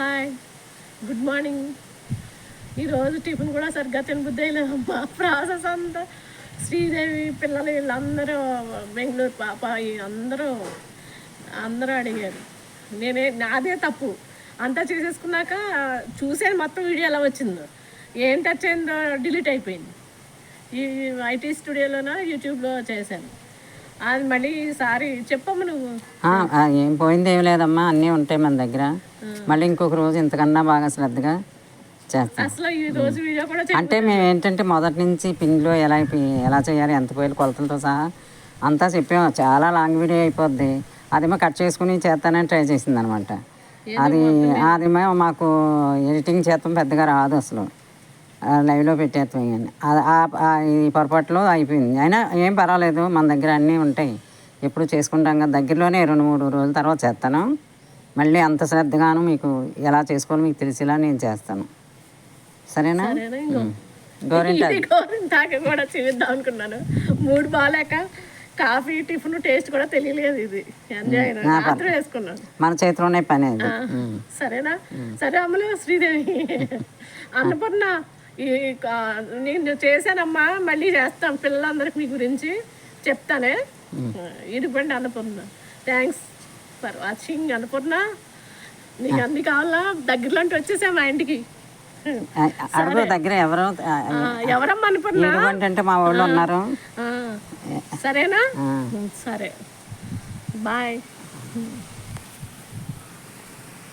Hi, good morning. ఈరోజు tiffin కూడా సరిగ్గా తినబుద్దలేదమ్మా. ప్రాసెస్ అంతా శ్రీదేవి పిల్లలు వీళ్ళందరూ బెంగళూరు పాప అందరూ అడిగారు. నాదే తప్పు. అంతా చేసేసుకున్నాక చూసాను మొత్తం వీడియో ఎలా వచ్చిందో, ఏం టచ్ అయిందో డిలీట్ అయిపోయింది. ఈ ఐటీ స్టూడియోలోనో యూట్యూబ్లో చేశాను. అది మళ్ళీ ఈసారి చెప్పమ్మా నువ్వు. ఏం పోయింది ఏం లేదమ్మా, అన్నీ ఉంటాయి మన దగ్గర. మళ్ళీ ఇంకొక రోజు ఇంతకన్నా బాగా శ్రద్ధగా చేస్తాం. అసలు ఈ రోజు వీడియో కూడా అంటే మేము ఏంటంటే మొదటి నుంచి పిండిలో ఎలా చేయాలి, ఎంత పోయాలి కొలతలతో సహా అంతా చెప్పాము. చాలా లాంగ్ వీడియో అయిపోద్ది. అదేమో కట్ చేసుకుని చేస్తానని ట్రై చేసింది అనమాట. అదేమో మాకు ఎడిటింగ్ చేస్తాం పెద్దగా రాదు, అసలు లైవ్లో పెట్టేస్తాం. ఈ పొరపాటులో అయిపోయింది. అయినా ఏం పర్వాలేదు, మన దగ్గర అన్నీ ఉంటాయి. ఎప్పుడు చేసుకుంటాం కదా, దగ్గరలోనే 2-3 రోజుల తర్వాత చేస్తాను. మళ్ళీ అంత శ్రద్ధగాను మీకు ఎలా చేసుకోవాలో మీకు తెలిసేలా నేను చేస్తాను. సరేనా? గోరింటాకు కూడా చూద్దాం అనుకున్నాను. మూడు బాగాలేక కాఫీ టిఫిన్ టేస్ట్ కూడా తెలియలేదు. ఇది ఎంజాయ్ మాత్రం వేసుకున్నాను. మన చేతిలోనే పని. సరేనా? సరే అమ్మలు శ్రీదేవి అన్నపూర్ణ, నేను చేశానమ్మా, మళ్ళీ చేస్తాం. పిల్లలందరికి మీ గురించి చెప్తానే. ఇడిపండి Annapurna. Thanks for watching Annapurna. నీకు అన్ని కావాలా? దగ్గరలో వచ్చేసా మా ఇంటికి. దగ్గర ఎవరమ్మా అన్నపూర్ణ అంటే మా వాళ్ళు ఉన్నారు. సరేనా? సరే, బాయ్.